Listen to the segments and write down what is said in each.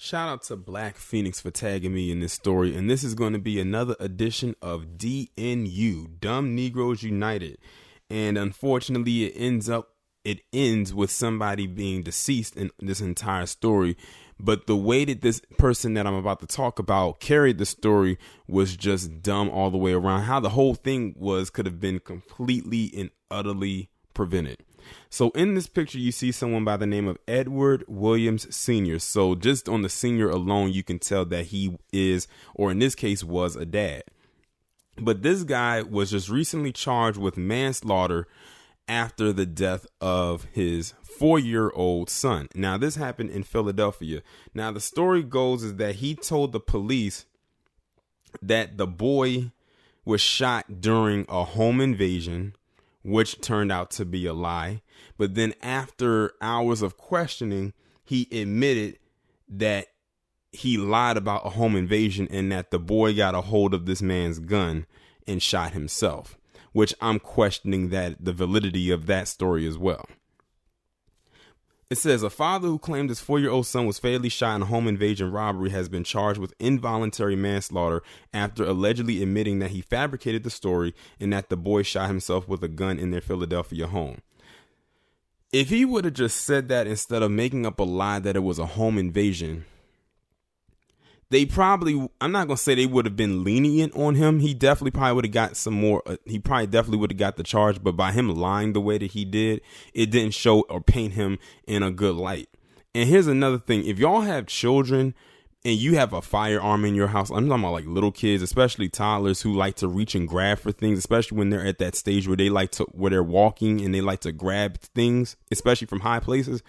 Shout out to Black Phoenix for tagging me in this story, and this is going to be another edition of DNU, Dumb Negroes United. And unfortunately, it ends with somebody being deceased in this entire story. But the way that this person that I'm about to talk about carried the story was just dumb all the way around. How the whole thing could have been completely and utterly prevented. So in this picture, you see someone by the name of Edward Williams Sr. So just on the senior alone, you can tell that he is, or in this case, was a dad. But this guy was just recently charged with manslaughter after the death of his 4-year-old son. Now, this happened in Philadelphia. Now, the story goes is that he told the police that the boy was shot during a home invasion, which turned out to be a lie. But then after hours of questioning, he admitted that he lied about a home invasion and that the boy got a hold of this man's gun and shot himself, which I'm questioning the validity of that story as well. It says a father who claimed his 4-year-old son was fatally shot in a home invasion robbery has been charged with involuntary manslaughter after allegedly admitting that he fabricated the story and that the boy shot himself with a gun in their Philadelphia home. If he would have just said that instead of making up a lie that it was a home invasion, I'm not going to say they would have been lenient on him. He definitely probably would have got some more. He probably definitely would have got the charge. But by him lying the way that he did, it didn't show or paint him in a good light. And here's another thing. If y'all have children and you have a firearm in your house, I'm talking about like little kids, especially toddlers who like to reach and grab for things, especially when they're at that stage where where they're walking and they like to grab things, especially from high places.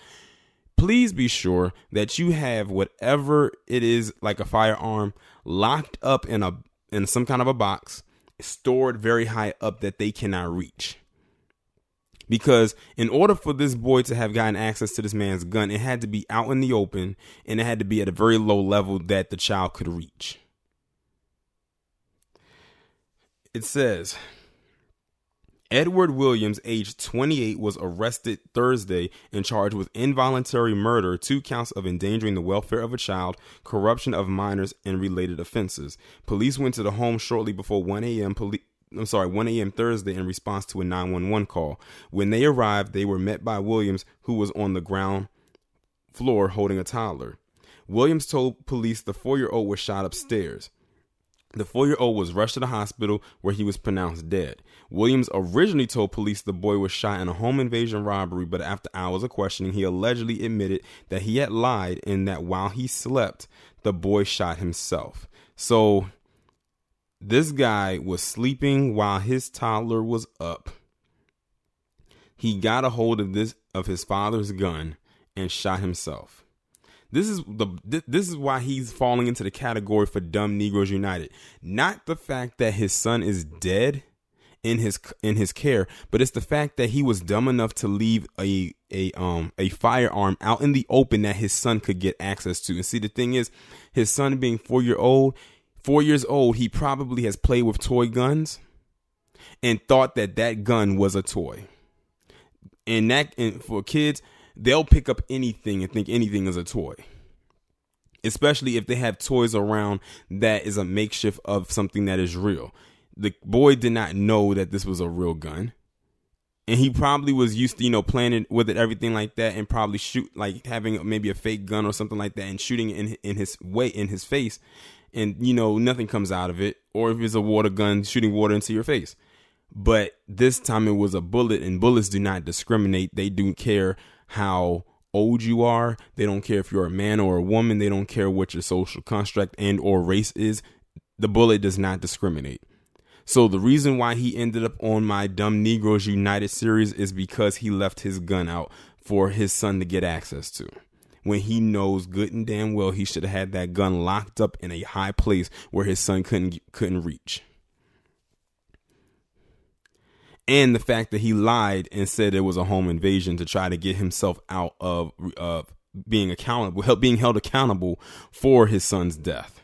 Please be sure that you have whatever it is, like a firearm, locked up in some kind of a box, stored very high up that they cannot reach. Because in order for this boy to have gotten access to this man's gun, it had to be out in the open and it had to be at a very low level that the child could reach. It says Edward Williams, age 28, was arrested Thursday and charged with involuntary murder, 2 counts of endangering the welfare of a child, corruption of minors, and related offenses. Police went to the home shortly before 1 a.m. Thursday in response to a 911 call. When they arrived, they were met by Williams, who was on the ground floor holding a toddler. Williams told police the 4-year-old was shot upstairs. The 4-year-old was rushed to the hospital where he was pronounced dead. Williams originally told police the boy was shot in a home invasion robbery, but after hours of questioning, he allegedly admitted that he had lied and that while he slept, the boy shot himself. So this guy was sleeping while his toddler was up. He got a hold of his father's gun and shot himself. This is why he's falling into the category for Dumb Negroes United. Not the fact that his son is dead in his care, but it's the fact that he was dumb enough to leave a firearm out in the open that his son could get access to. And see, the thing is, his son being 4 years old, he probably has played with toy guns and thought that gun was a toy. And for kids, they'll pick up anything and think anything is a toy, especially if they have toys around that is a makeshift of something that is real. The boy did not know that this was a real gun, and he probably was used to, playing with it, everything like that, and probably having maybe a fake gun or something like that and shooting it in his face, and nothing comes out of it. Or if it's a water gun, shooting water into your face. But this time it was a bullet, and bullets do not discriminate. They don't care how old you are. They don't care if you're a man or a woman. They don't care what your social construct and or race is. The bullet does not discriminate. So the reason why he ended up on my Dumb Negroes United series is because he left his gun out for his son to get access to, when he knows good and damn well he should have had that gun locked up in a high place where his son couldn't reach. And the fact that he lied and said it was a home invasion to try to get himself out of being held accountable for his son's death.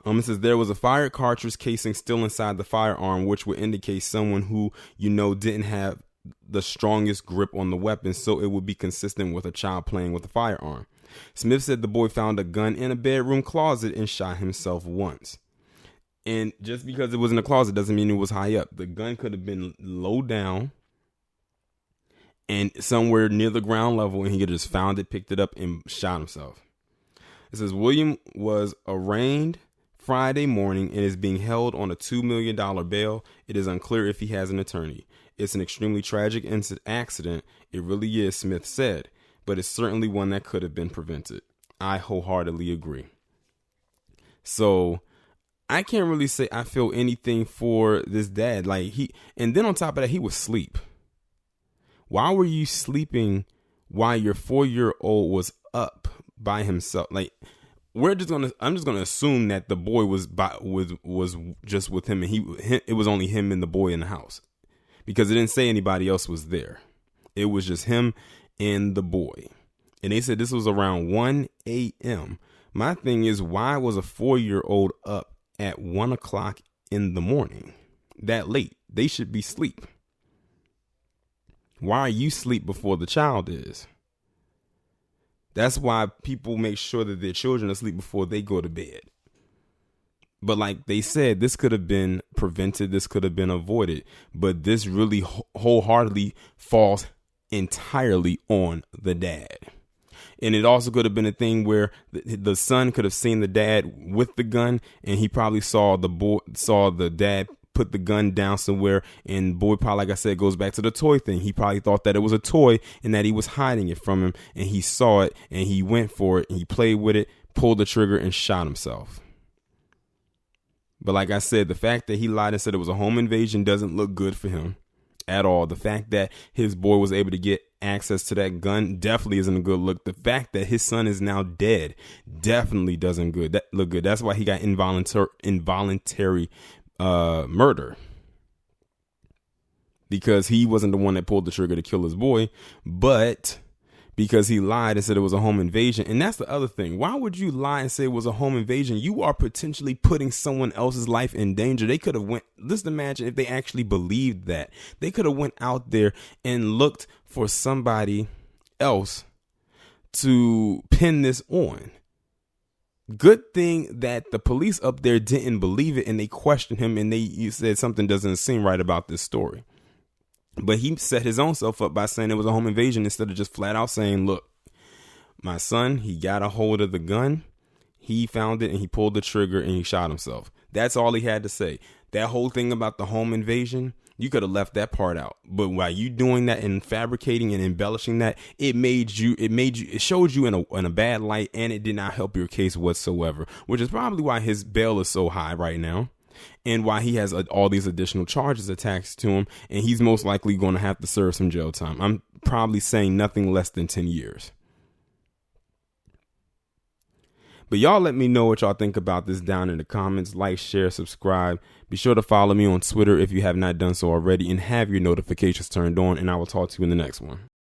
It says there was a fired cartridge casing still inside the firearm, which would indicate someone who didn't have the strongest grip on the weapon, so it would be consistent with a child playing with a firearm. Smith said the boy found a gun in a bedroom closet and shot himself once. And just because it was in a closet doesn't mean it was high up. The gun could have been low down and somewhere near the ground level, and he could have just found it, picked it up, and shot himself. It says William was arraigned Friday morning and is being held on a $2 million bail. It is unclear if he has an attorney. It's an extremely tragic accident. It really is, Smith said, but it's certainly one that could have been prevented. I wholeheartedly agree. So I can't really say I feel anything for this dad. And then on top of that, he was asleep. Why were you sleeping while your 4-year-old was up by himself? I'm just gonna assume that the boy was just with him, and it was only him and the boy in the house, because it didn't say anybody else was there. It was just him and the boy, and they said this was around 1 a.m. My thing is, why was a 4-year-old up at 1 o'clock in the morning that late? They should be asleep. Why are you asleep before the child is? That's why people make sure that their children are asleep before they go to bed. But like they said, this could have been prevented. This could have been avoided. But this really wholeheartedly falls entirely on the dad. And it also could have been a thing where the son could have seen the dad with the gun, and he probably saw the dad put the gun down somewhere, and boy probably, like I said, goes back to the toy thing. He probably thought that it was a toy and that he was hiding it from him, and he saw it and he went for it and he played with it, pulled the trigger, and shot himself. But like I said, the fact that he lied and said it was a home invasion doesn't look good for him at all. The fact that his boy was able to get access to that gun definitely isn't a good look. The fact that his son is now dead definitely doesn't look good. That's why he got involuntary murder, because he wasn't the one that pulled the trigger to kill his boy, but because he lied and said it was a home invasion. And that's the other thing. Why would you lie and say it was a home invasion? You are potentially putting someone else's life in danger. They could have just imagine if they actually believed that. They could have went out there and looked for somebody else to pin this on. Good thing that the police up there didn't believe it, and they questioned him, and you said something doesn't seem right about this story. But he set his own self up by saying it was a home invasion instead of just flat out saying, look, my son, he got a hold of the gun, he found it, and he pulled the trigger, and he shot himself. That's all he had to say. That whole thing about the home invasion, you could have left that part out. But while you doing that and fabricating and embellishing that, it showed you in a bad light, and it did not help your case whatsoever, which is probably why his bail is so high right now, and why he has all these additional charges attached to him, and he's most likely going to have to serve some jail time. I'm probably saying nothing less than 10 years. But y'all let me know what y'all think about this down in the comments. Like, share, subscribe. Be sure to follow me on Twitter if you have not done so already, and have your notifications turned on, and I will talk to you in the next one.